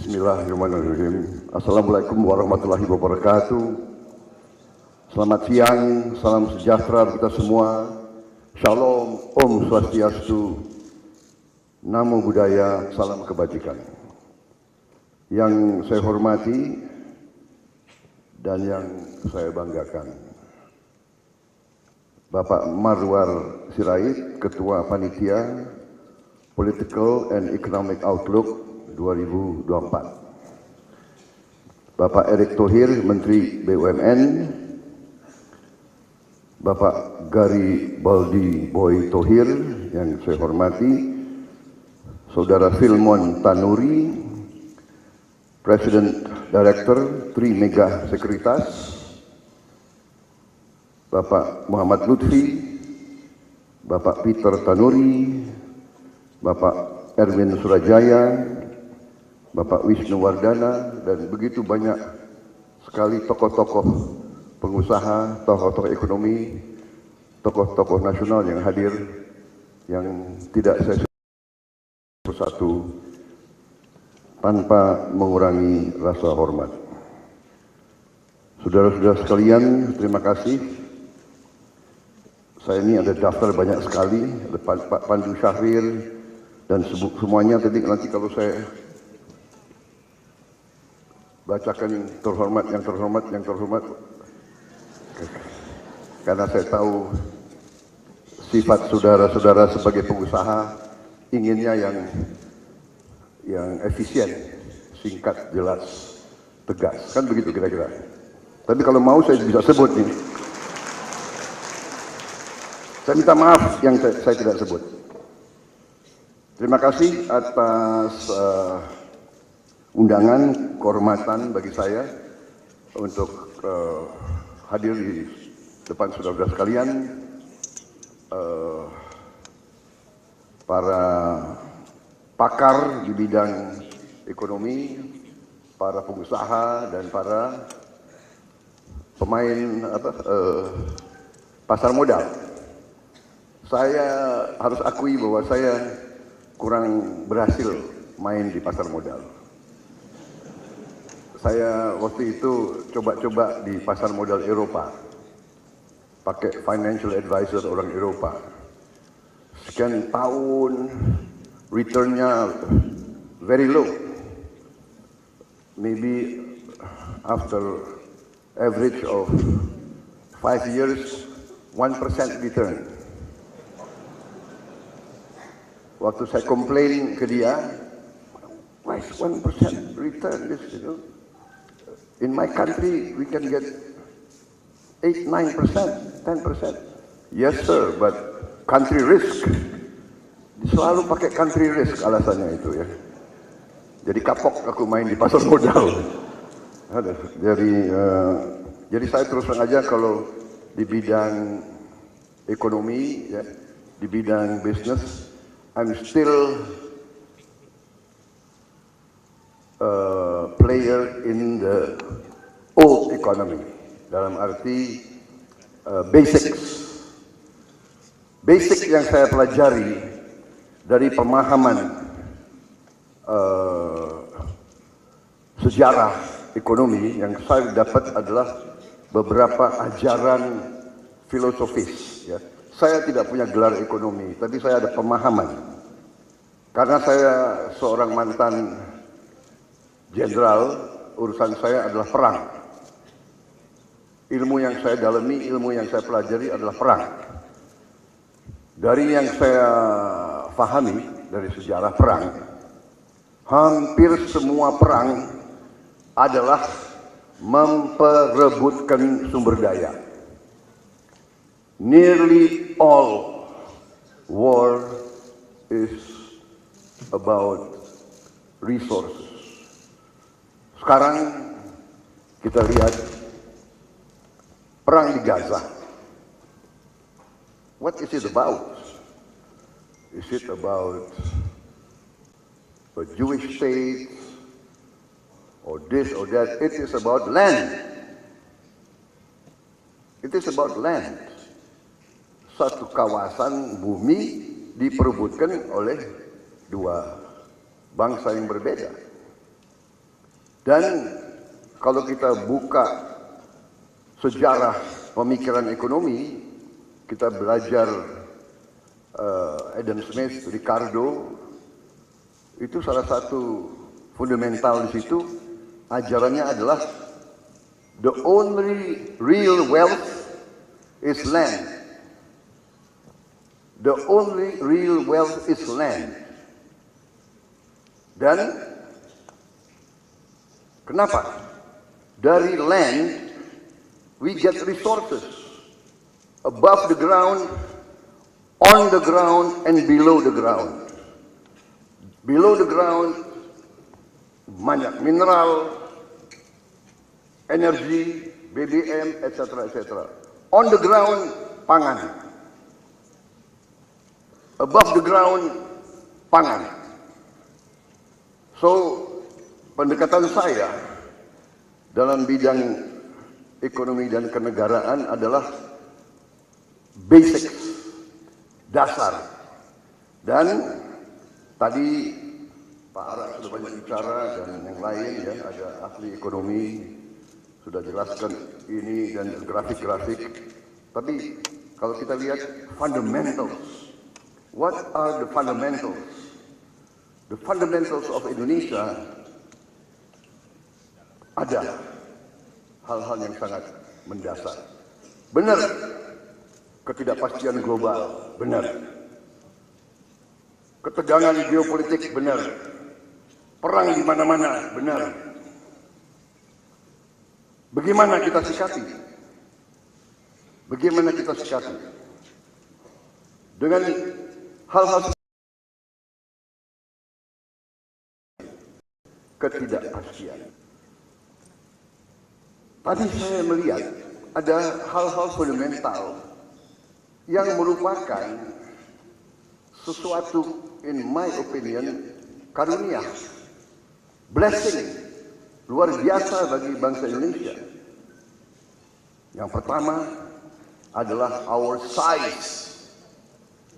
Bismillahirrahmanirrahim. Assalamualaikum warahmatullahi wabarakatuh. Selamat siang, salam sejahtera kita semua. Shalom, Om Swastiastu, Namo Buddhaya, salam kebajikan. Yang saya hormati dan yang saya banggakan, Bapak Marwar Sirait, Ketua Panitia Political and Economic Outlook 2024. Bapak Erick Thohir, Menteri BUMN, Bapak Garibaldi Boy Thohir yang saya hormati, Saudara Filmon Tanuri, President Director Trimega Sekuritas, Bapak Muhammad Lutfi, Bapak Peter Tanuri, Bapak Erwin Surajaya, Bapak Wisnu Wardana, dan begitu banyak sekali tokoh-tokoh pengusaha, tokoh-tokoh ekonomi, tokoh-tokoh nasional yang hadir, yang tidak saya sebut satu tanpa mengurangi rasa hormat. Saudara-saudara sekalian, terima kasih. Saya ini ada daftar banyak sekali, ada Pak Pandu Syahrir, dan semuanya tadi nanti kalau saya bacakan yang terhormat, karena saya tahu sifat saudara-saudara sebagai pengusaha inginnya yang efisien, singkat, jelas, tegas, kan begitu kira-kira. Tapi kalau mau saya bisa sebut nih. Saya minta maaf yang saya tidak sebut. Terima kasih atas undangan, kehormatan bagi saya untuk hadir di depan saudara-saudara sekalian, para pakar di bidang ekonomi, para pengusaha, dan para pemain pasar modal. Saya harus akui bahwa saya kurang berhasil main di pasar modal. Saya waktu itu coba-coba di pasar modal Eropa, pakai financial advisor orang Eropa. Sekian tahun, returnnya very low. Maybe after average of 5 years, 1% return. Waktu saya komplain ke dia, why is 1% return this, you know? In my country, we can get 8, 9%, 10%. Yes, sir, but country risk. Selalu pakai country risk alasannya itu ya. Jadi kapok aku main di pasar modal. Jadi saya terus terang aja kalau di bidang ekonomi, ya, di bidang bisnis, I'm still player in the old economy, dalam arti basic yang saya pelajari dari pemahaman sejarah ekonomi yang saya dapat adalah beberapa ajaran filosofis, ya. Saya tidak punya gelar ekonomi, tapi saya ada pemahaman karena saya seorang mantan jenderal, urusan saya adalah perang. Ilmu yang saya dalami, ilmu yang saya pelajari adalah perang. Dari yang saya pahami dari sejarah perang, hampir semua perang adalah memperebutkan sumber daya. Nearly all war is about resources. Sekarang kita lihat perang di Gaza. What is it about? Is it about a Jewish state or this or that? It is about land. It is about land. Satu kawasan bumi diperebutkan oleh dua bangsa yang berbeda. Dan kalau kita buka sejarah pemikiran ekonomi, kita belajar Adam Smith, Ricardo, itu salah satu fundamental di situ, ajarannya adalah the only real wealth is land. The only real wealth is land. Dan kenapa? Dari land, we get resources above the ground, on the ground, and below the ground. Below the ground, banyak mineral, energi, BBM, etc., etc. On the ground, pangan. Above the ground, pangan. So, pendekatan saya dalam bidang ekonomi dan kenegaraan adalah basic, dasar. Dan tadi Pak Ara sudah banyak bicara dan yang lain ya, ada ahli ekonomi sudah jelaskan ini dan grafik-grafik. Tapi kalau kita lihat fundamentals, what are the fundamentals? The fundamentals of Indonesia, ada hal-hal yang sangat mendasar. Benar, ketidakpastian global, benar. Ketegangan geopolitik, benar. Perang di mana-mana, benar. Bagaimana kita sikapi? Bagaimana kita sikapi? Dengan hal-hal ketidakpastian. Tadi saya melihat ada hal-hal fundamental yang merupakan sesuatu, in my opinion, karunia, blessing, luar biasa bagi bangsa Indonesia. Yang pertama adalah our size.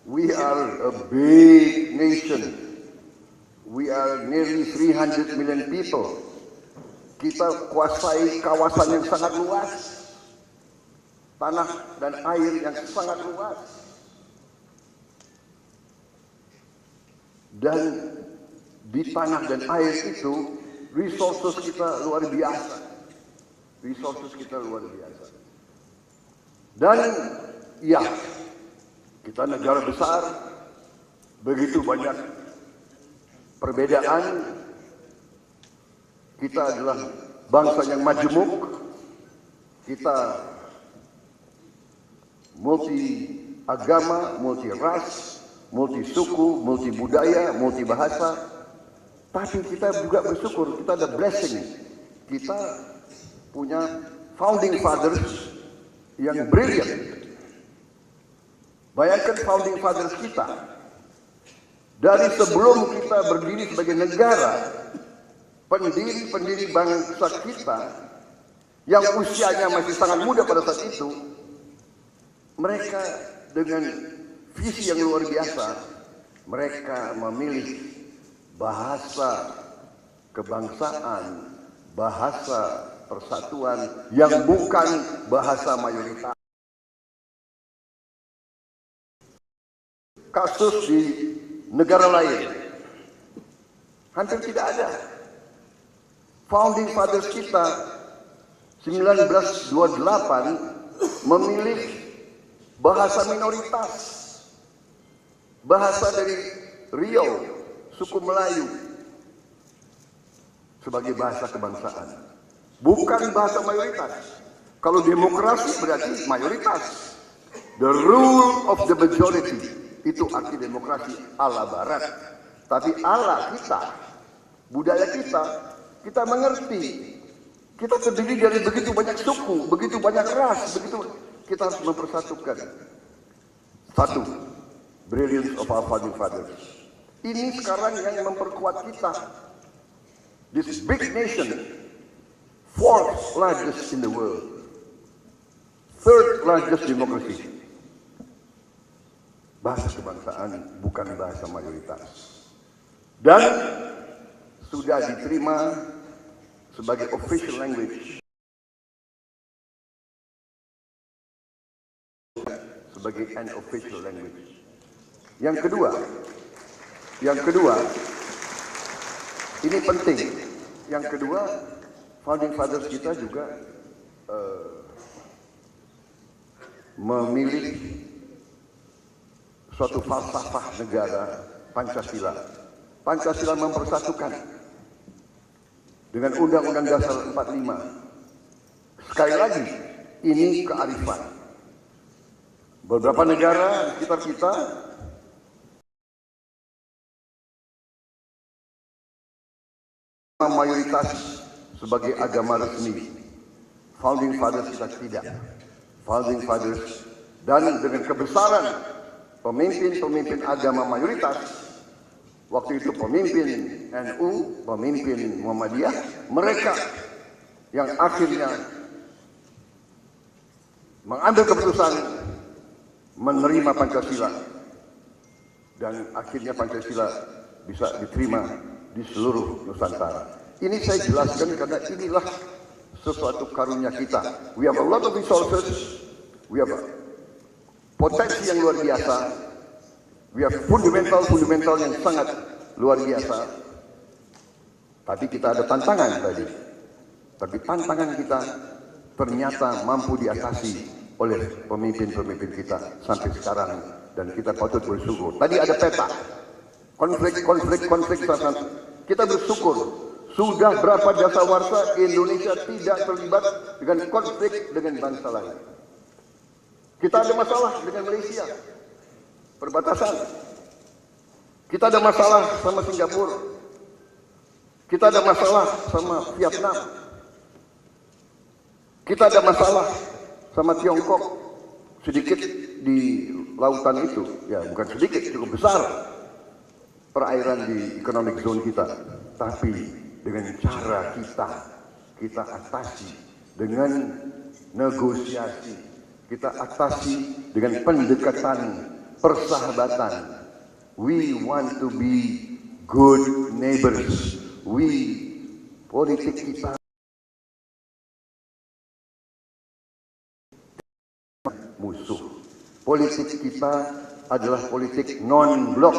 We are a big nation. We are nearly 300 million people. Kita kuasai kawasan yang sangat luas, tanah dan air yang sangat luas. Dan di tanah dan air itu, resources kita luar biasa. Resources kita luar biasa. Dan ya, kita negara besar, begitu banyak perbedaan. Kita adalah bangsa yang majemuk. Kita multi agama, multi ras, multi suku, multi budaya, multi bahasa. Tapi kita juga bersyukur, kita ada blessing. Kita punya founding fathers yang brilliant. Bayangkan founding fathers kita. Dari sebelum kita berdiri sebagai negara, pendiri-pendiri bangsa kita yang usianya masih sangat muda pada saat itu, mereka dengan visi yang luar biasa, mereka memilih bahasa kebangsaan, bahasa persatuan yang bukan bahasa mayoritas. Kasus di negara lain hampir tidak ada. Founding fathers kita 1928 memilih bahasa minoritas, bahasa dari Riau, suku Melayu, sebagai bahasa kebangsaan, bukan bahasa mayoritas. Kalau demokrasi berarti mayoritas. The rule of the majority, itu arti demokrasi ala Barat. Tapi ala kita, budaya kita mengerti. Kita terdiri dari begitu banyak suku, begitu banyak ras, begitu kita harus mempersatukan. Satu, brilliance of our founding fathers. Ini sekarang yang memperkuat kita. This big nation, fourth largest in the world, third largest democracy. Bahasa kebangsaan bukan bahasa mayoritas. Dan sudah diterima sebagai official language, sebagai an official language. Yang kedua, ini penting. Yang kedua, founding fathers kita juga memilih suatu falsafah negara, Pancasila. Pancasila mempersatukan dengan Undang-Undang Dasar 45. Sekali lagi, ini kearifan. Beberapa negara di sekitar kita mayoritas sebagai agama resmi. Founding fathers kita tidak. Founding fathers dan dengan kebesaran pemimpin-pemimpin agama mayoritas, waktu itu pemimpin NU, pemimpin Muhammadiyah, mereka yang akhirnya mengambil keputusan menerima Pancasila, dan akhirnya Pancasila bisa diterima di seluruh Nusantara. Ini saya jelaskan karena inilah sesuatu karunia kita. We have a lot of resources, we have potensi yang luar biasa, we have fundamental yang sangat luar biasa. Tapi kita ada tantangan tadi. Tapi tantangan kita ternyata mampu diatasi oleh pemimpin-pemimpin kita sampai sekarang, dan kita patut bersyukur. Tadi ada peta konflik. Kita bersyukur sudah berapa dasawarsa Indonesia tidak terlibat dengan konflik dengan bangsa lain. Kita ada masalah dengan Malaysia, perbatasan. Kita ada masalah sama Singapura. Kita ada masalah sama Vietnam. Kita ada masalah sama Tiongkok. Sedikit di lautan itu, ya bukan sedikit, cukup besar perairan di economic zone kita. Tapi dengan cara kita atasi dengan negosiasi, kita atasi dengan pendekatan persahabatan. We want to be good neighbors. Politik kita musuh. Politik kita adalah politik non-blok,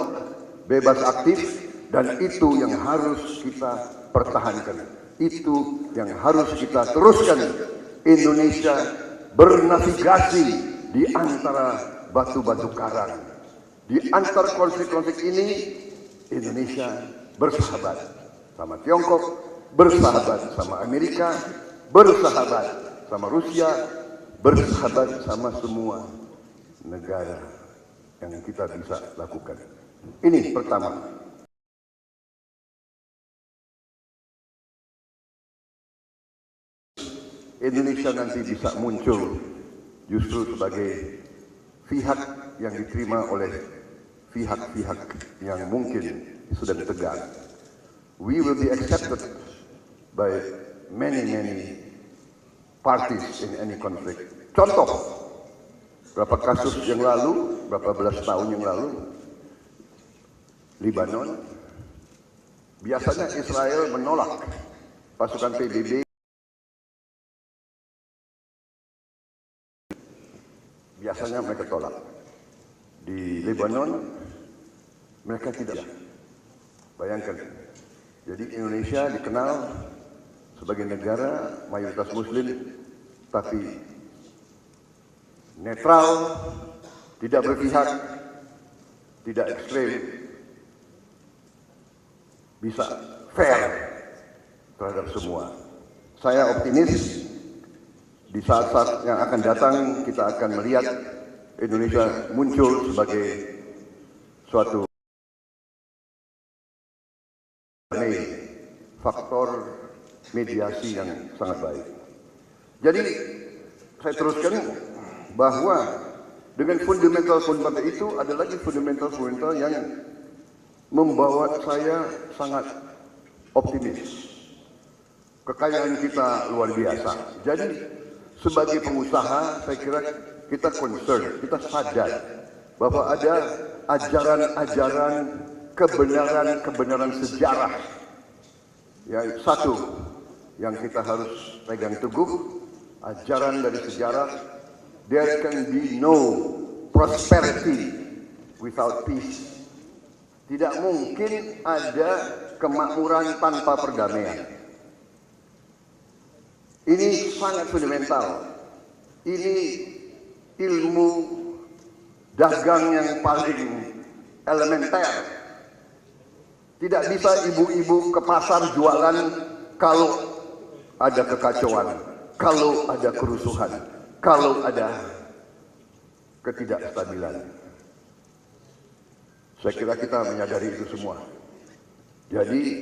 bebas aktif, dan itu yang harus kita pertahankan. Itu yang harus kita teruskan. Indonesia bernavigasi di antara batu-batu karang. Di antara konflik-konflik ini, Indonesia bersahabat sama Tiongkok, bersahabat sama Amerika, bersahabat sama Rusia, bersahabat sama semua negara yang kita bisa lakukan. Ini pertama. Indonesia nanti bisa muncul justru sebagai pihak yang diterima oleh pihak-pihak yang mungkin sedang tegang. We will be accepted by many parties in any conflict. Contoh, berapa kasus yang lalu, berapa belas tahun yang lalu, Lebanon, biasanya Israel menolak pasukan PBB. Biasanya mereka tolak. Di Lebanon, mereka tidak. Bayangkan. Jadi Indonesia dikenal sebagai negara mayoritas Muslim, tapi netral, tidak berpihak, tidak ekstrem, bisa fair terhadap semua. Saya optimis di saat-saat yang akan datang kita akan melihat Indonesia muncul sebagai suatu faktor mediasi yang sangat baik. Jadi saya teruskan bahwa dengan fundamental itu ada lagi fundamental yang membawa saya sangat optimis. Kekayaan kita luar biasa. Jadi sebagai pengusaha, saya kira kita concern, kita sadar bahwa ada ajaran-ajaran kebenaran sejarah. Ya, satu, yang kita harus pegang teguh, ajaran dari sejarah. There can be no prosperity without peace. Tidak mungkin ada kemakmuran tanpa perdamaian. Ini sangat fundamental. Ini ilmu dagang yang paling elementer. Tidak bisa ibu-ibu ke pasar jualan kalau ada kekacauan, kalau ada kerusuhan, kalau ada ketidakstabilan. Saya kira kita menyadari itu semua. Jadi,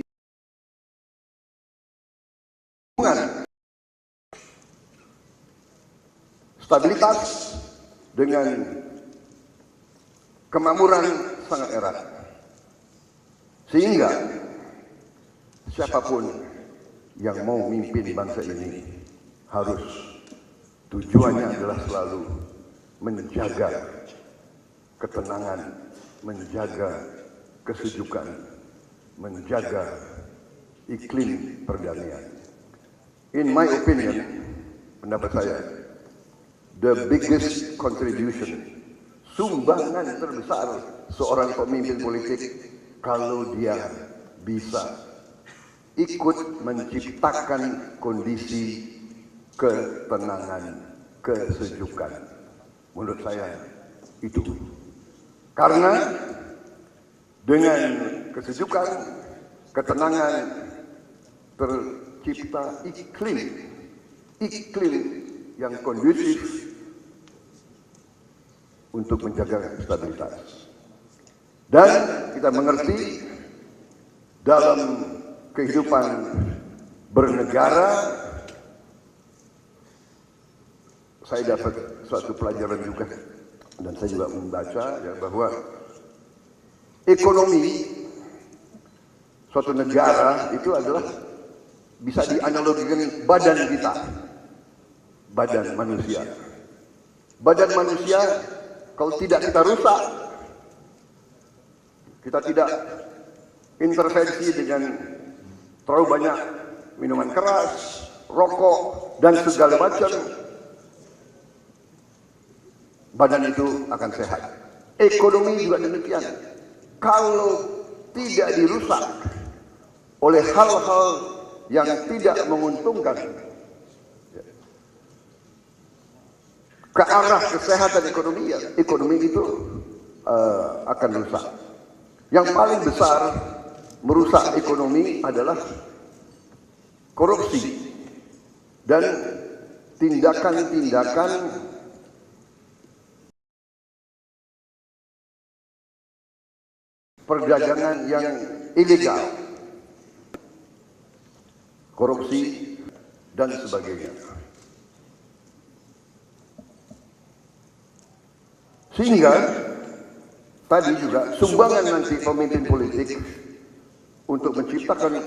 stabilitas dengan kemakmuran sangat erat. Sehingga siapapun yang mau memimpin bangsa ini harus tujuannya adalah selalu menjaga ketenangan, menjaga kesejukan, menjaga iklim perdamaian. In my opinion, pendapat saya, the biggest contribution, sumbangan terbesar seorang pemimpin politik kalau dia bisa ikut menciptakan kondisi ketenangan, kesejukan. Menurut saya itu. Karena dengan kesejukan, ketenangan, tercipta iklim yang kondusif untuk menjaga stabilitas. Dan kita mengerti dalam kehidupan bernegara, saya dapat suatu pelajaran juga, dan saya juga membaca ya, bahwa ekonomi suatu negara itu adalah bisa dianalogikan badan kita, badan manusia. Badan manusia kalau tidak kita rusak, kita tidak intervensi dengan terlalu banyak minuman keras, rokok, dan segala macam, badan itu akan sehat. Ekonomi juga demikian. Kalau tidak dirusak oleh hal-hal yang tidak menguntungkan ke arah kesehatan ekonomi, ya, ekonomi itu akan rusak. Yang paling besar merusak ekonomi adalah korupsi dan tindakan-tindakan perdagangan yang ilegal, korupsi dan sebagainya. Sehingga tadi juga sumbangan nanti pemimpin politik untuk menciptakan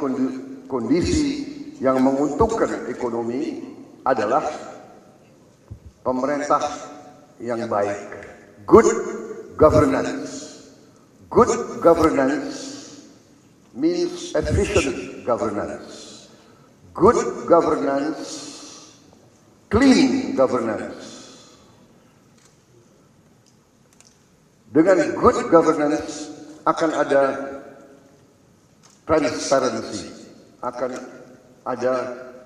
kondisi yang menguntungkan ekonomi adalah pemerintah yang baik, good governance. Good governance means efficient governance. Good governance, clean governance. Dengan good governance akan ada transparency, akan ada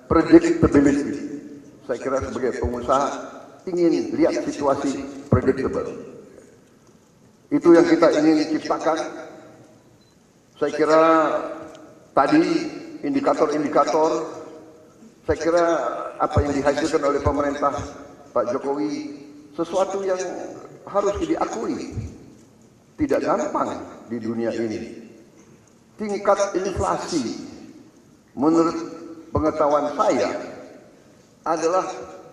predictability. Saya kira sebagai pengusaha ingin lihat situasi predictable. Itu yang kita ingin ciptakan. Saya kira tadi indikator-indikator, saya kira apa yang dihasilkan oleh pemerintah Pak Jokowi sesuatu yang harus diakui. Tidak gampang di dunia ini. Tingkat inflasi menurut pengetahuan saya adalah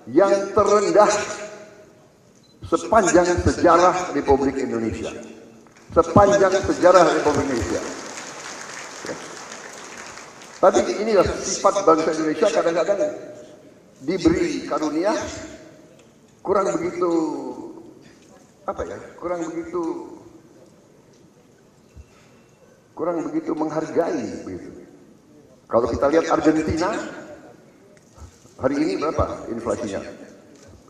yang terendah sepanjang sejarah Republik Indonesia. Sepanjang sejarah Republik Indonesia. Ya. Tapi inilah sifat bangsa Indonesia, kadang-kadang diberi karunia kurang begitu kurang begitu menghargai begitu. Kalau kita lihat Argentina Hari ini berapa inflasinya?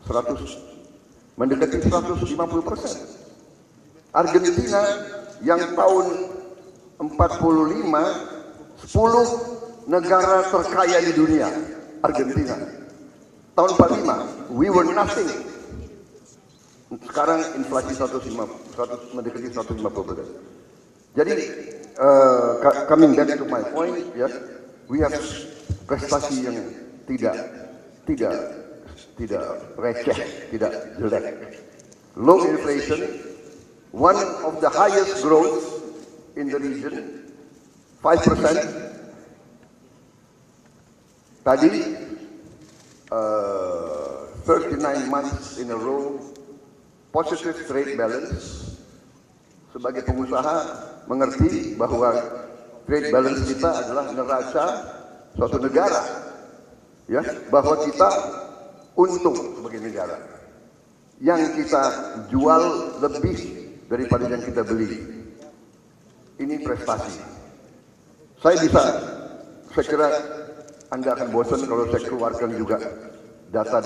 100, mendekati 150%. Argentina yang tahun 45, 10 negara terkaya di dunia. Argentina. Tahun 45, we were nothing. Sekarang inflasi 150, mendekati 150%. Jadi, coming back to my point, ya, we have prestasi yang tidak receh, tidak jelek. Low inflation, one of the highest growth in the region, 5%. Tadi 39 months in a row positive trade balance. Sebagai pengusaha mengerti bahwa trade balance kita adalah neraca suatu negara, ya, bahwa kita untung sebagai negara. Yang kita jual lebih daripada yang kita beli. Ini prestasi. Saya kira Anda akan bosan kalau saya keluarkan juga data.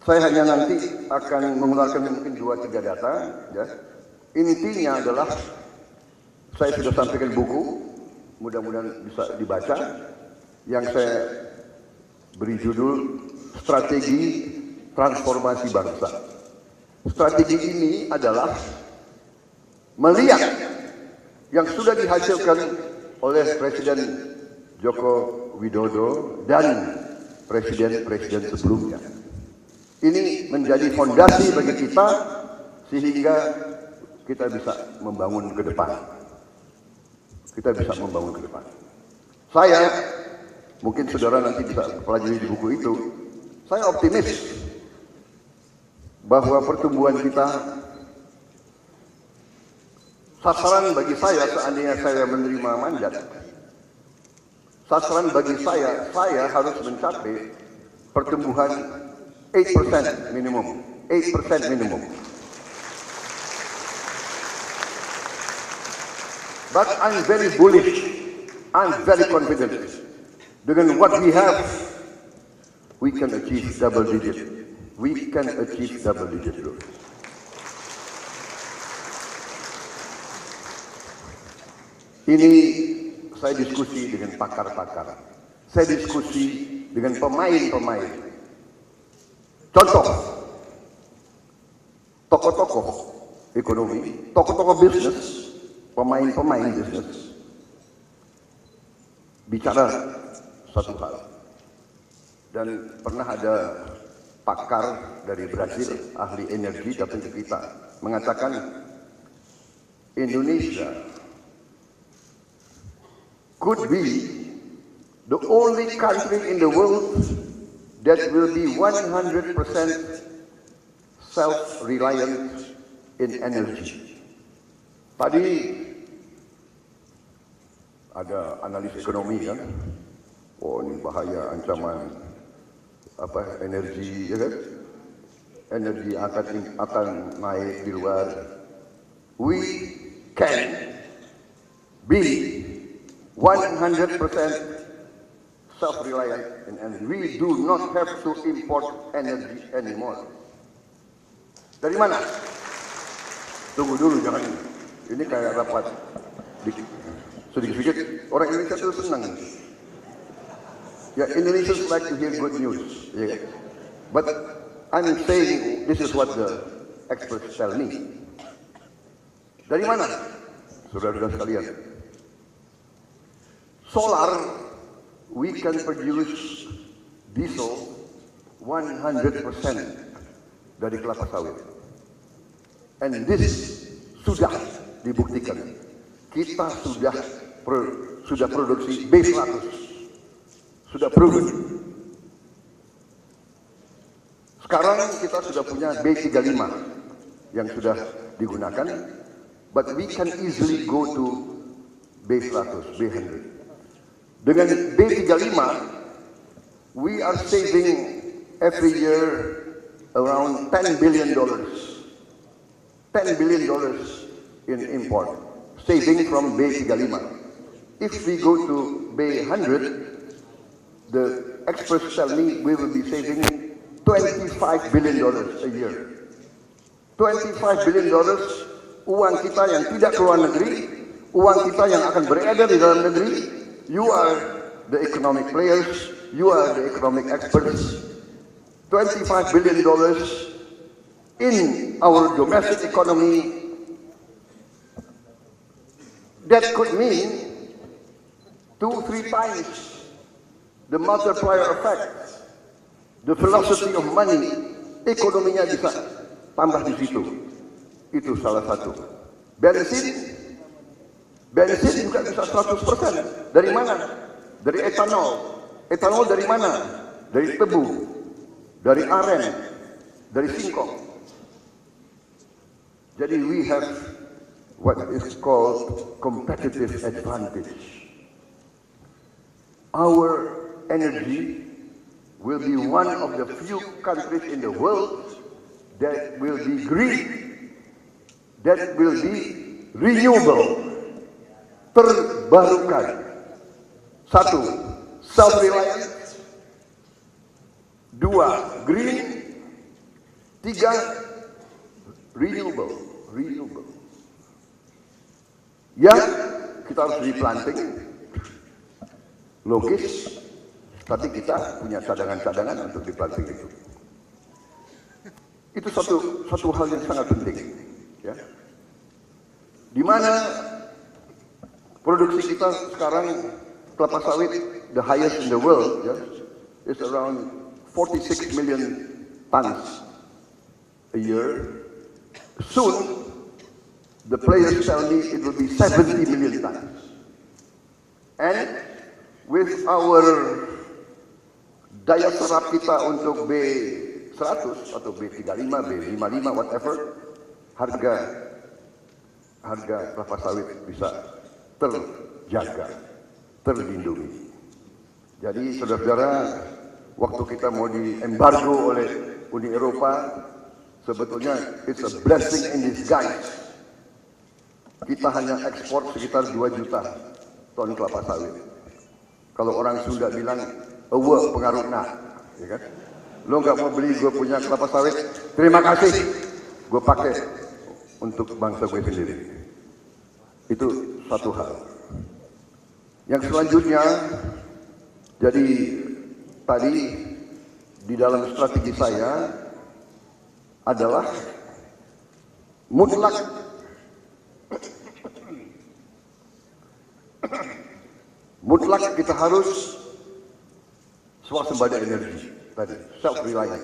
Saya hanya nanti akan mengeluarkan mungkin 2-3 data, ya. Intinya adalah saya sudah sampaikan buku, mudah-mudahan bisa dibaca, yang saya beri judul Strategi Transformasi Bangsa. Strategi ini adalah melihat yang sudah dihasilkan oleh Presiden Joko Widodo dan presiden-presiden sebelumnya. Ini menjadi fondasi bagi kita sehingga kita bisa membangun ke depan. Saya, mungkin saudara nanti bisa pelajari di buku itu, saya optimis bahwa pertumbuhan kita, sasaran bagi saya seandainya saya menerima mandat, sasaran bagi saya harus mencapai pertumbuhan 8% minimum. But I'm very bullish, I'm very confident. Dengan what we have, we can achieve double digit growth. Ini saya diskusi dengan pakar-pakar, saya diskusi dengan pemain-pemain. Contoh, tokoh-tokoh ekonomi, tokoh-tokoh bisnis, pemain-pemain bisnis, bicara satu hal. Dan pernah ada pakar dari Brasil, ahli energi datang ke kita, mengatakan Indonesia could be the only country in the world that will be 100% self-reliant in energy. Tadi ada analis ekonomi kan, oh ini bahaya ancaman energi, ya kan? Energi akan naik di luar. We can be 100% self-reliant in energy. We do not have to import energy anymore. Dari mana? Tunggu dulu, jangan. Ini kayak rapat sedikit-sedikit. Orang Indonesia itu senang. Ya, Indonesians like to hear good news. Yeah. But I'm saying this is what the experts tell me. Dari mana? Saudara-saudara sekalian. Solar, we can produce diesel 100% dari kelapa sawit. And this sudah dibuktikan. Kita sudah produksi B100. Sudah proven. Sekarang kita sudah punya B35 yang sudah digunakan, but we can easily go to B100, B100. Dengan B35, we are saving every year around $10 billion. $10 billion in import, saving from B35. If we go to B100, the experts tell me we will be saving $25 billion a year. $25 billion uang kita yang tidak keluar negeri, uang kita yang akan beredar di dalam negeri. You are the economic players, you are the economic experts. $25 billion in our domestic economy, that could mean 2-3 times the multiplier effect, the velocity of money. Ekonominya bisa tambah di situ. Itu salah satu. Bensin juga bisa 100%. Dari mana? Dari etanol. Etanol dari mana? Dari tebu, dari aren, dari singkong. Jadi we have what is called competitive advantage. Our energy will be one of the few countries in the world that will be green, that will be renewable, terbarukan. Satu, self-reliant. Dua, green. Tiga, renewable. Ya, kita harus replanting, logis, tapi kita punya cadangan-cadangan untuk replanting itu. Itu satu hal yang sangat penting, ya. Di mana produksi kita sekarang kelapa sawit the highest in the world, ya, is around 46 million tons a year. Soon, the players tell me it will be 70 million tons. And with our daya serap kita untuk B100 atau B35, B55, whatever, harga kelapa sawit bisa terjaga, terlindungi. Jadi saudara-saudara, waktu kita mau diembargo oleh Uni Eropa, sebetulnya it's a blessing in disguise. Kita hanya ekspor sekitar 2 juta ton kelapa sawit. Kalau orang Sunda bilang, ewe pengaruh nak, ya kan? Lo nggak mau beli gue punya kelapa sawit, terima kasih, gue pakai untuk bangsa gue sendiri. Itu satu hal. Yang selanjutnya, jadi tadi di dalam strategi saya adalah mutlak kita harus swasembada energi tadi, self-reliant.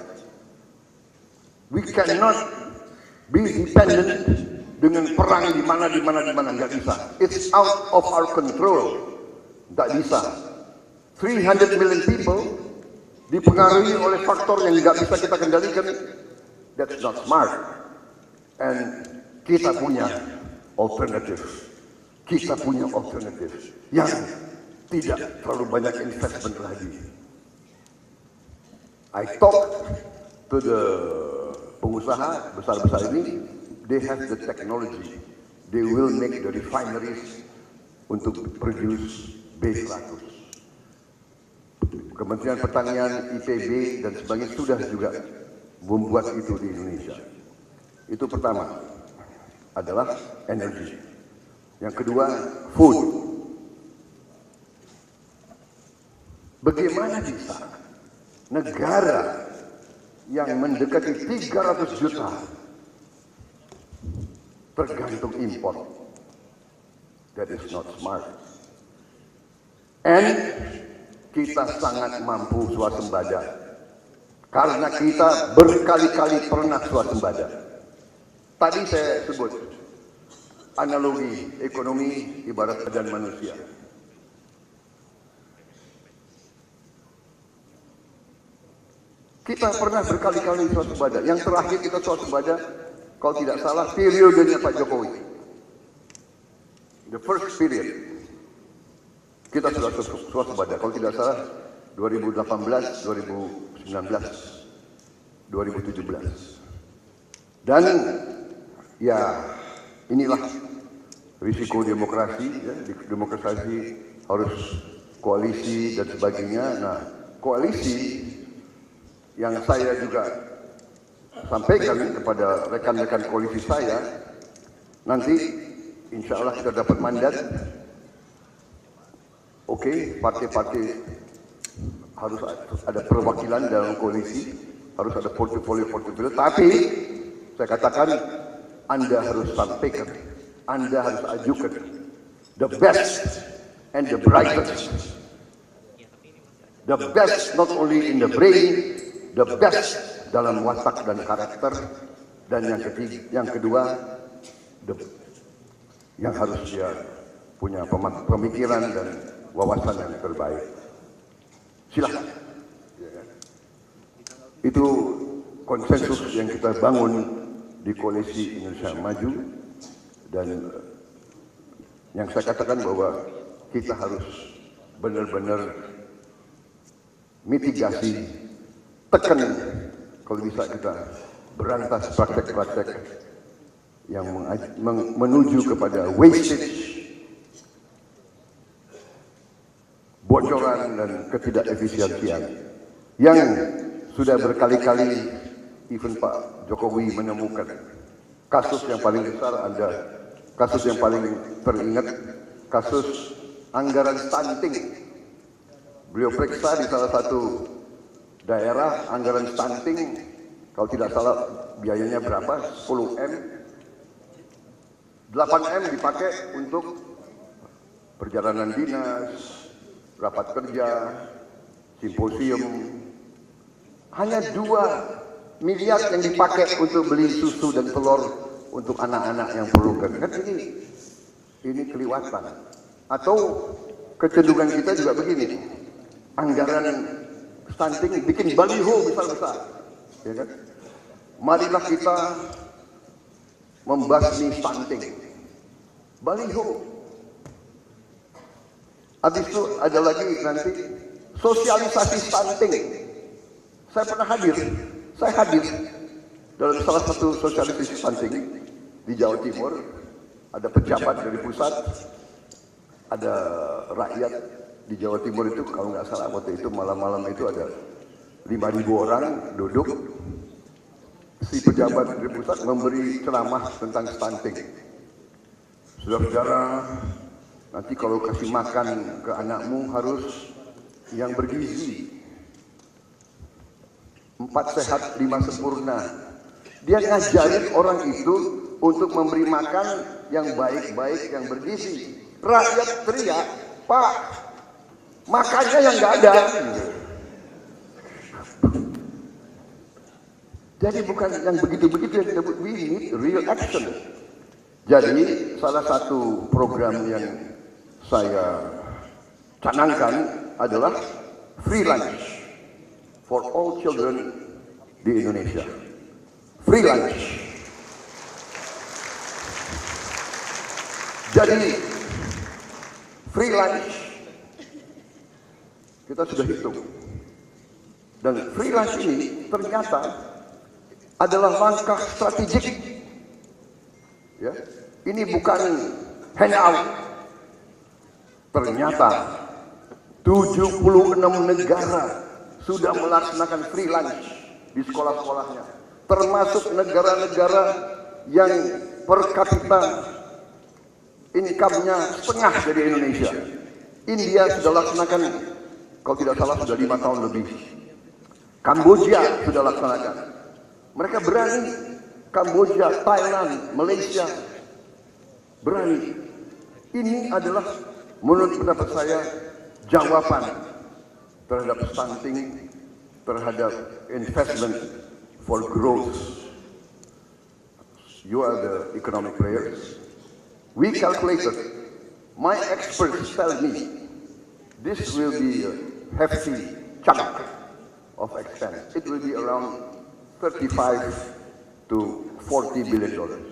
We cannot be dependent dengan perang di mana, nggak bisa. It's out of our control, nggak bisa. 300 million people dipengaruhi oleh faktor yang nggak bisa kita kendalikan. That's not smart. And kita punya alternatif. Yang tidak terlalu banyak investment lagi. I talk to the pengusaha besar-besar ini, they have the technology. They will make the refineries untuk produce B100. Kementerian Pertanian, IPB, dan sebagainya sudah juga membuat itu di Indonesia. Itu pertama, adalah energi. Yang kedua, food. Bagaimana bisa negara yang mendekati 300 juta tergantung impor? That is not smart. And kita sangat mampu swasembada karena kita berkali-kali pernah swasembada. Tadi saya sebut analogi ekonomi ibarat badan manusia. Kita pernah berkali-kali swasembada. Yang terakhir kita swasembada, kalau tidak salah, periodenya Pak Jokowi. The first period. Kita sudah swasembada. Kalau tidak salah, 2018, 2019, 2017. Dan ya inilah risiko demokrasi. Ya. Demokrasi harus koalisi dan sebagainya. Nah, koalisi yang saya juga sampaikan kepada rekan-rekan koalisi saya, nanti insya Allah kita dapat mandat. Oke, partai-partai harus ada perwakilan dalam koalisi, harus ada portofolio, tapi saya katakan Anda harus sampaikan, Anda harus ajukan the best and the brightest. The best not only in the brain, the best dalam watak dan karakter, dan yang kedua, yang harus dia punya pemikiran dan wawasan yang terbaik. Silakan. Itu konsensus yang kita bangun di Koalisi Indonesia Maju, dan yang saya katakan bahwa kita harus benar-benar mitigasi, tekan kalau bisa kita berantas praktek-praktek yang menuju kepada wastage, bocoran dan ketidakefisiensian yang sudah berkali-kali even Pak Jokowi menemukan. Kasus yang paling besar ada, kasus yang paling teringat, kasus anggaran stunting. Beliau periksa di salah satu daerah anggaran stunting, kalau tidak salah biayanya berapa, 10 M, 8 M dipakai untuk perjalanan dinas, rapat kerja, simposium. Hanya 2 miliar yang dipakai untuk beli susu dan telur untuk anak-anak yang perlukan. Kan ini kelewatan. Atau kecenderungan kita juga begini, anggaran stunting bikin baliho besar-besar, ya kan? Marilah kita membasmi stunting, baliho. Habis itu ada lagi nanti sosialisasi stunting. Saya pernah hadir dalam salah satu sosialisasi stunting di Jawa Timur. Ada pejabat dari pusat, ada rakyat di Jawa Timur itu, kalau nggak salah waktu itu malam-malam itu ada 5.000 orang duduk. Si pejabat dari pusat memberi ceramah tentang stunting. Saudara-saudara, nanti kalau kasih makan ke anakmu harus yang bergizi. 4 sehat 5 sempurna. Dia ngajarin orang itu untuk memberi makan yang baik-baik, yang bergizi. Rakyat teriak, Pak, makannya yang nggak ada. Jadi bukan yang begitu-begitu yang disebut, we need real action. Jadi salah satu program yang saya canangkan adalah free lunch for all children di Indonesia. Free lunch. Jadi free lunch kita sudah hitung, dan free lunch ini ternyata adalah langkah strategik. Ya, ini bukan handout. Ternyata 76 negara sudah melaksanakan free lunch di sekolah-sekolahnya, termasuk negara-negara yang per kapita income-nya setengah dari Indonesia. India sudah laksanakan, kalau tidak salah sudah 5 tahun lebih. Kamboja sudah laksanakan. Mereka berani. Kamboja, Thailand, Malaysia berani. Ini adalah menurut pendapat saya jawaban terhadap stunting, terhadap investment for growth. You are the economic players. We calculated, my experts tell me, this will be a hefty chunk of expense. It will be around 35 to 40 billion dollars.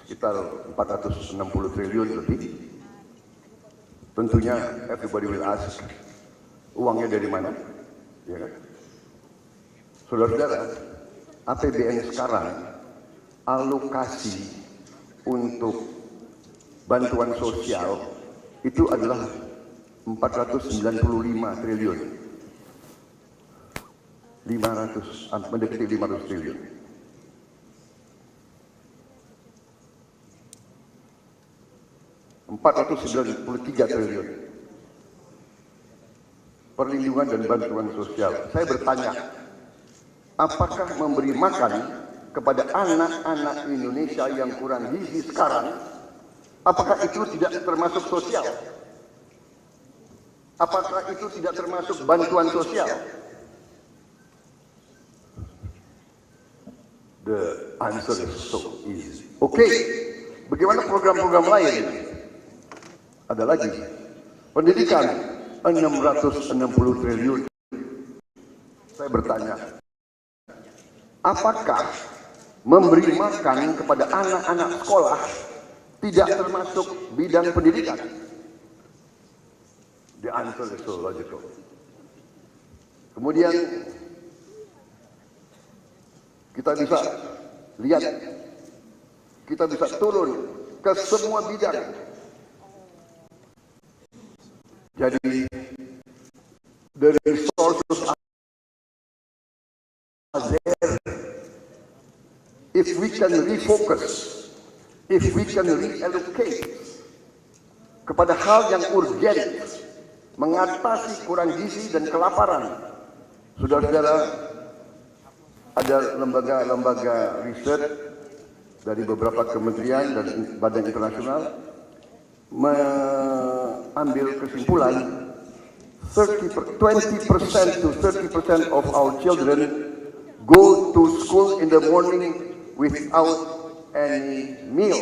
Sekitar 460 triliun lebih. Tentunya everybody will ask, uangnya dari mana? Ya kan? Saudara-saudara, APBN sekarang alokasi untuk bantuan sosial itu adalah 495 triliun. mendekati 500 triliun. Rp493 triliun. Perlindungan dan bantuan sosial. Saya bertanya, apakah memberi makan kepada anak-anak Indonesia yang kurang gizi sekarang, apakah itu tidak termasuk sosial? Apakah itu tidak termasuk bantuan sosial? The answer is so easy. Oke, bagaimana program-program lain? Ada lagi, pendidikan 660 triliun. Saya bertanya, apakah memberi makan kepada anak-anak sekolah tidak termasuk bidang pendidikan? The answer is so logical. Kemudian kita bisa lihat, kita bisa turun ke semua bidang. Jadi the resources are there. If we can refocus, if we can reallocate kepada hal yang urgent, mengatasi kurang gizi dan kelaparan. Saudara-saudara, ada lembaga-lembaga riset dari beberapa kementerian dan badan internasional mengambil kesimpulan 20% to 30% of our children go to school in the morning without any meal.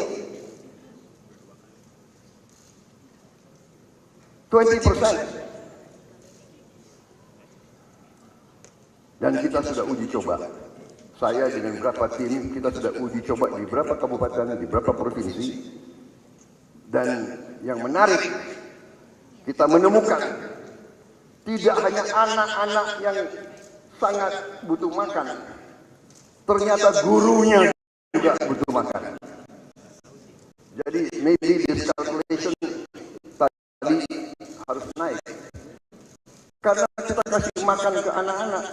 20%. Dan kita sudah uji coba. Saya dengan beberapa tim, kita sudah uji coba di beberapa kabupaten, di beberapa provinsi. Dan yang menarik, kita menemukan tidak hanya anak-anak yang sangat butuh makan, ternyata gurunya juga butuh makan. Jadi maybe this calculation tadi harus naik. Karena kita kasih makan ke anak-anak,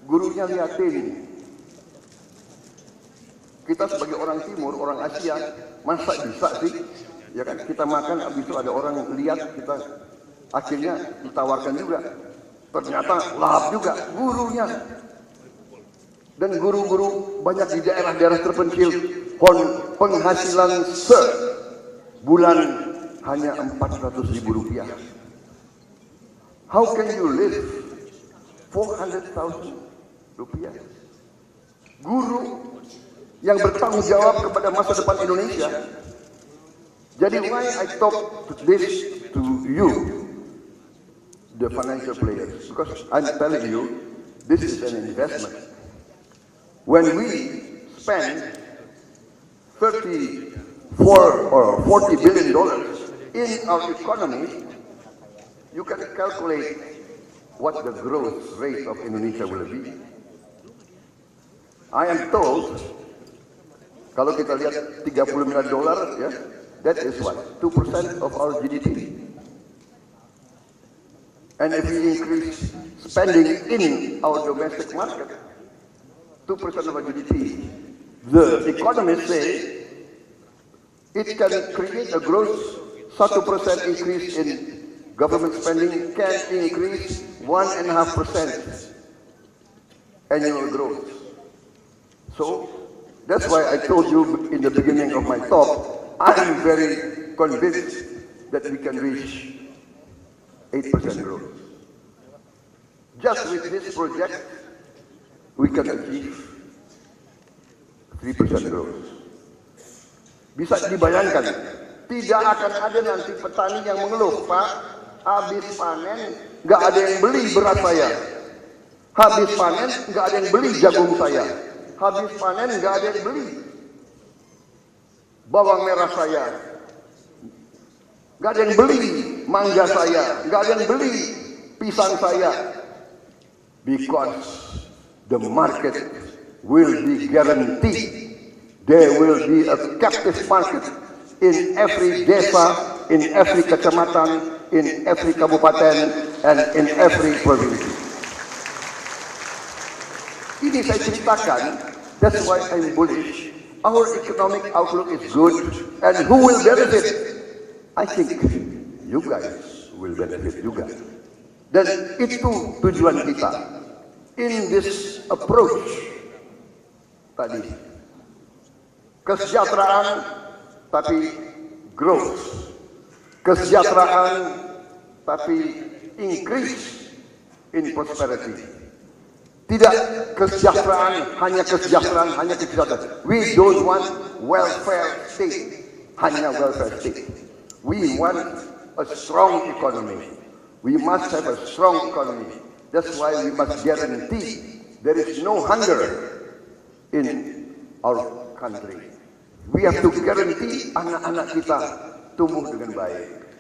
gurunya liatin. Kita sebagai orang timur, orang Asia, masa bisa sih? Ya kan, kita makan, habis itu ada orang lihat, kita akhirnya ditawarkan juga. Ternyata lahap juga gurunya. Dan guru-guru banyak di daerah-daerah terpencil, penghasilan sebulan hanya Rp400.000. How can you live? Rp400.000. Guru yang bertanggung jawab kepada masa depan Indonesia. Jadi why I talk this to you, the financial players? Because I'm telling you, this is an investment. When we spend $34 or $40 billion in our economy, you can calculate what the growth rate of Indonesia will be. I am told, kalau kita lihat $30 miliar, ya, that is what? 2% of our GDP. And if we increase spending in our domestic market, 2% of our GDP, the economists say it can create a growth. 1% increase in government spending can increase 1.5% annual growth. So that's why I told you in the beginning of my talk, I'm very convinced that we can reach 8% growth. Just with this project, we can achieve 3% growth. Bisa dibayangkan, tidak akan ada nanti petani yang mengeluh, Pak, habis panen nggak ada yang beli beras saya, habis panen nggak ada yang beli jagung saya, habis panen nggak ada yang beli bawang merah saya, nggak ada yang beli mangga saya, nggak ada yang beli pisang saya, because the market will be guaranteed. There will be a captive market in every desa, in every kecamatan, in every kabupaten, and in every province. Ini saya ceritakan, that's why I'm bullish. Our economic outlook is good, and who will benefit? I think you guys will benefit juga. Dan itu tujuan kita in this approach tadi. Kesejahteraan tapi growth. Kesejahteraan tapi increase in prosperity. Tidak kesejahteraan, hanya kesejahteraan, hanya kesejahteraan. We don't want welfare state, hanya welfare state. We want a strong economy. We must have a strong economy. That's why we must guarantee there is no hunger in our country. We have to guarantee anak-anak kita tumbuh dengan baik,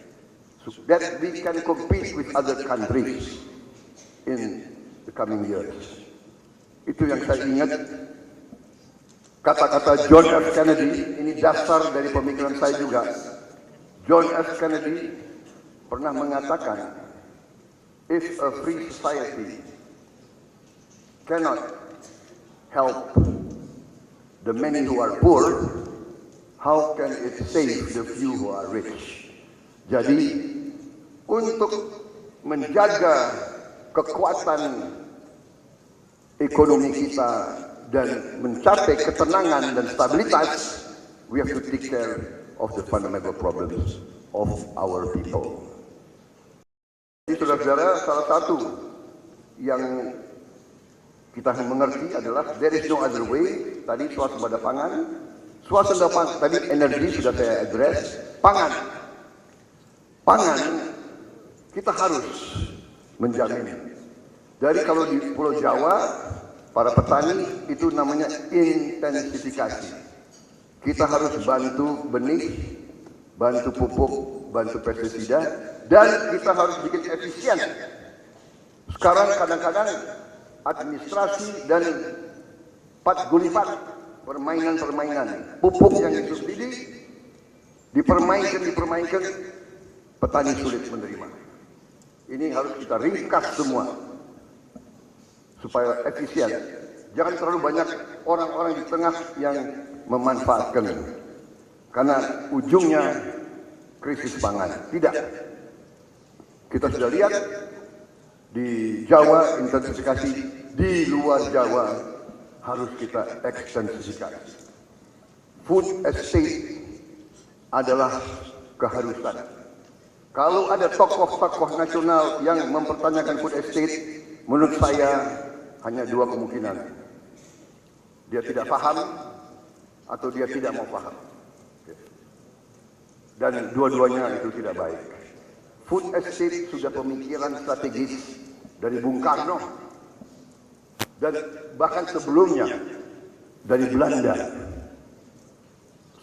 so that we can compete with other countries in the coming years. Itu yang saya ingat. Kata-kata John F. Kennedy, ini dasar dari pemikiran saya juga. John F. Kennedy pernah mengatakan, if a free society cannot help the many who are poor, how can it save the few who are rich? Jadi, untuk menjaga kekuatan ekonomi kita dan mencapai ketenangan dan stabilitas, we have to take care of the fundamental problems of our people. Jadi saudara-saudara, salah satu yang kita mengerti adalah there is no other way. Tadi swasembada pangan, tadi energi sudah saya address, pangan kita harus menjamin. Dari kalau di Pulau Jawa, para petani itu namanya intensifikasi. Kita harus bantu benih, bantu pupuk, bantu pestisida, dan kita harus bikin efisien. Sekarang kadang-kadang administrasi dan pat gulipat, permainan-permainan, pupuk yang disubsidi, dipermainkan, petani sulit menerima. Ini harus kita ringkas semua supaya efisien. Jangan terlalu banyak orang-orang di tengah yang memanfaatkan, karena ujungnya krisis pangan. Tidak. Kita sudah lihat di Jawa intensifikasi, di luar Jawa harus kita ekstensifikasi. Food estate adalah keharusan. Kalau ada tokoh-tokoh nasional yang mempertanyakan food estate, menurut saya hanya dua kemungkinan. Dia tidak paham atau dia tidak mau paham. Dan dua-duanya itu tidak baik. Food estate sudah pemikiran strategis dari Bung Karno dan bahkan sebelumnya dari Belanda.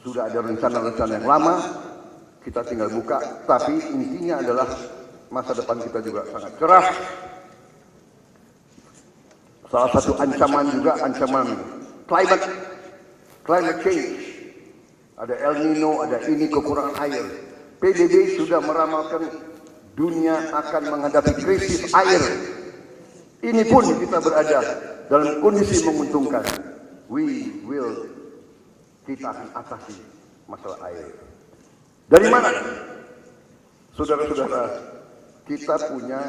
Sudah ada rencana-rencana yang lama, kita tinggal buka, tapi intinya adalah masa depan kita juga sangat cerah. Salah satu ancaman juga ancaman climate change. Ada El Nino, ada ini kekurangan air. PBB sudah meramalkan dunia akan menghadapi krisis air. Ini pun kita berada dalam kondisi menguntungkan. Kita akan atasi masalah air. Dari mana? Saudara-saudara, kita punya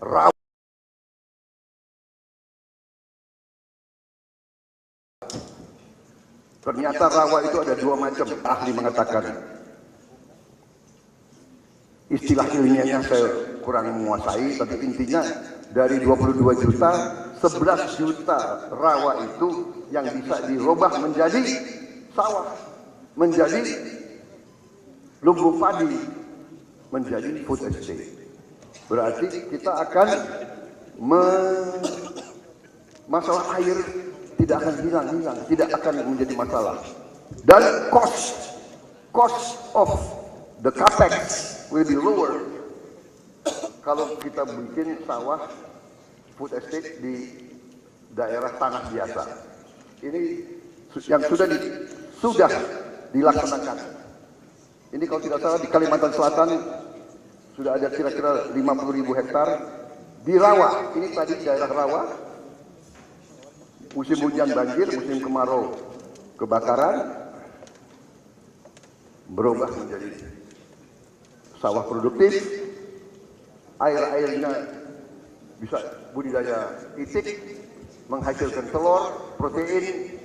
rawa. Ternyata rawa itu ada dua macam. Ahli mengatakan, istilah ilmiahnya saya kurang menguasai, tapi intinya dari 22 juta, 11 juta rawa itu yang bisa dirubah menjadi sawah, menjadi lumbung padi, menjadi food estate. Berarti kita akan masalah air tidak akan hilang, tidak akan menjadi masalah. Dan cost of the capex will be lower kalau kita bikin sawah food estate di daerah tanah biasa. Ini yang sudah dilaksanakan. Ini kalau tidak salah di Kalimantan Selatan sudah ada kira-kira 50.000 hektar di rawa. Ini tadi daerah rawa. musim hujan banjir, musim kemarau kebakaran, berubah menjadi sawah produktif, air-airnya bisa budidaya itik, menghasilkan telur, protein.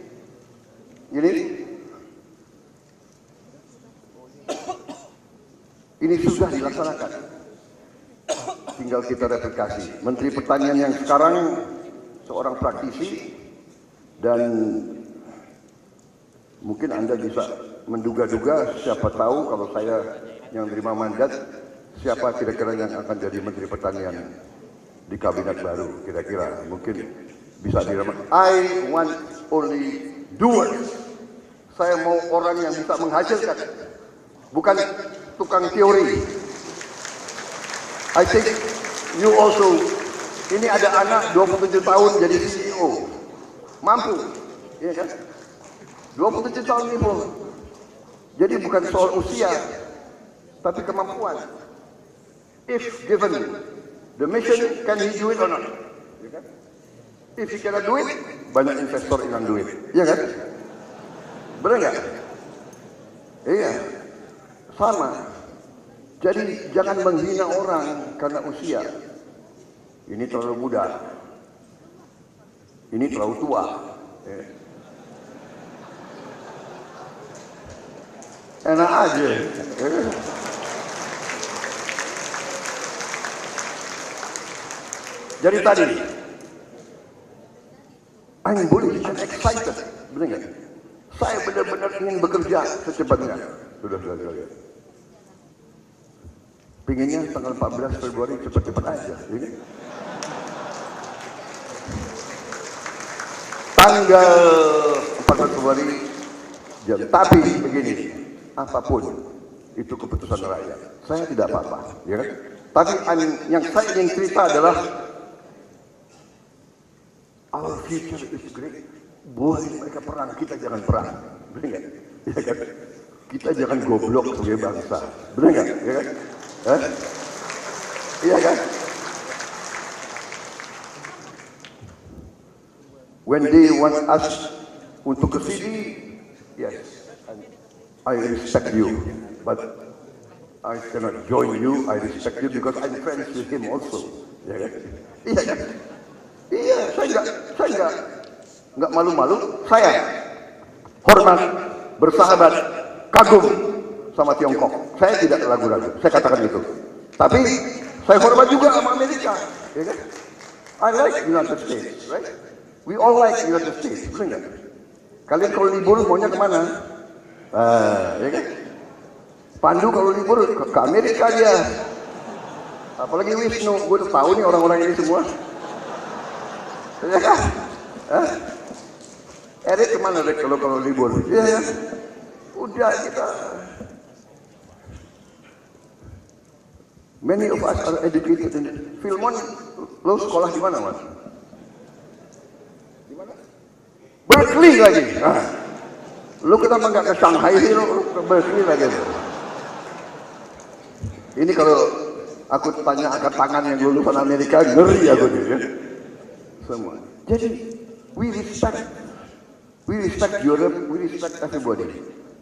Ini sudah dilaksanakan. Tinggal kita replikasi. Menteri Pertanian yang sekarang seorang praktisi dan mungkin Anda bisa menduga-duga, siapa tahu kalau saya yang terima mandat, siapa kira-kira yang akan jadi Menteri Pertanian di kabinet baru, kira-kira mungkin bisa diramal. I want only doers. Saya mau orang yang bisa menghasilkan, bukan tukang teori. I think you also, ini ada anak 27 tahun jadi CEO, mampu, ya kan? 27 tahun ini, jadi bukan soal usia, tapi kemampuan. If given the mission, can he do it or not? Ya kan? If he cannot do it, banyak investor yang do it, ya kan? Benar nggak? Iya, sama. Jadi jangan menghina orang karena usia. Ini terlalu muda, ini terlalu tua. Enak aja. Jadi tadi, I'm bullish, I'm excited, benar nggak? Saya benar-benar ingin bekerja secepatnya. Sudah. Pinginnya tanggal 14 Februari cepat-cepat aja. Ini. Tanggal 14 Februari jam. Tapi begini, apapun itu keputusan rakyat. Saya tidak apa-apa, ya kan? Tapi yang saya ingin cerita adalah our future is great. Boleh mereka perang, kita jangan perang. Benar nggak? Ya kan? Kita jangan goblok sebagai bangsa. Benar nggak? Ya kan? Iya kan? When they want us untuk ke sini, yes, I respect you, but I cannot join you. I respect you because I'm friends with him also. Ya kan? Iya kan? Iya, saya nggak malu-malu. Saya hormat, bersahabat, kagum sama Tiongkok. Saya tidak ragu-ragu, saya katakan itu. Tapi saya hormat juga sama Amerika, ya kan? I like United States, right? We all like United States, benar nggak? Kalian kalau libur maunya kemana? Ya kan? Pandu kalau libur ke Amerika dia. Apalagi Wisnu, gue udah tahu nih orang-orang ini semua. Ya kan? Erik kemana Erik kalau libur? Ya, udah kita. Many of us are educated in Filmon. Lo sekolah di mana, Mas? Di mana? Berkeley lagi. Lo kenapa nggak ke Shanghai sih? Lo ke Berkeley lagi. Ini kalau aku tanya angkat tangan yang lulusan Amerika, ngeri aku nih. Ya. Semua. Jadi we respect Europe, we respect everybody.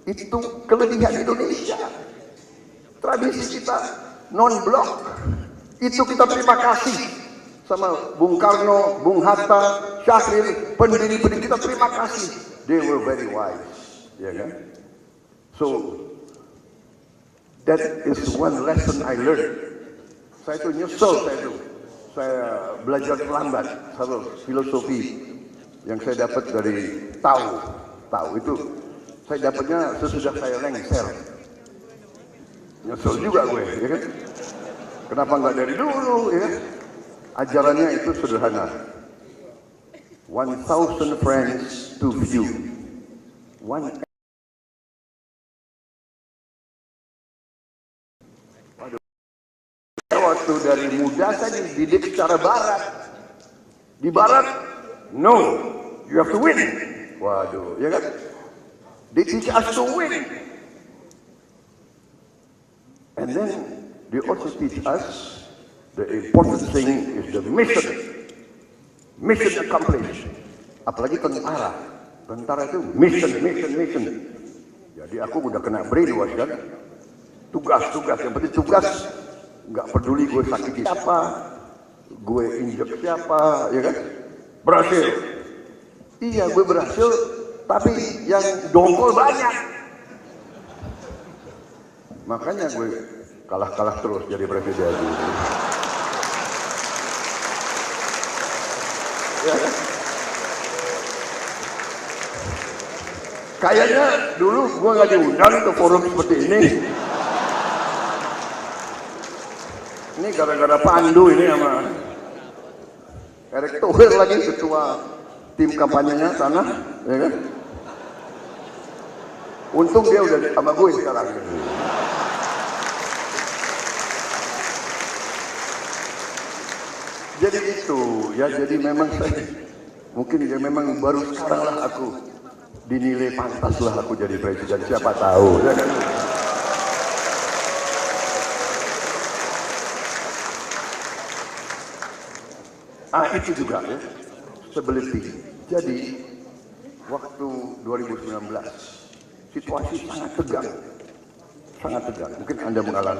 Itu kelebihan Indonesia. Tradisi kita non-blok, itu kita terima kasih sama Bung Karno, Bung Hatta, Syahrir, pendiri-pendiri kita terima kasih. They were very wise, ya kan? So that is one lesson I learned. Saya itu nyesel, saya belajar terlambat satu filosofi yang saya dapat dari tahu itu saya dapatnya sesudah saya lengser. Nyesel juga gue, ya kan? Kenapa nggak dari dulu, ya? Ajarannya itu sederhana. 1,000 friends to view. Waktu dari muda saya dididik secara barat. Di barat, no, you have to win. Waduh, ya kan? They teach us to win. And then they also teach us the important thing is the mission. Mission accomplished. apalagi tentara. Tentara itu mission. Jadi aku udah kena brainwash kan. Tugas, yang penting tugas. Nggak peduli gue sakit siapa, gue injek siapa, ya kan? Berhasil. Iya, gue berhasil, tapi yang dongkol banyak. Makanya gue kalah terus jadi presiden. Ya kan? Kayaknya dulu gue nggak diundang ke forum seperti ini. Ini gara-gara Pandu ini sama Erick Thohir lagi ketua tim kampanyenya sana, ya kan? Untung dia udah sama gue sekarang. Jadi itu, ya jadi memang saya, mungkin ya memang baru sekarang lah aku dinilai pantas lah aku jadi presiden, siapa tahu, ya kan? Itu juga ya, stability. Jadi waktu 2019 situasi sangat tegang. Mungkin Anda mengalami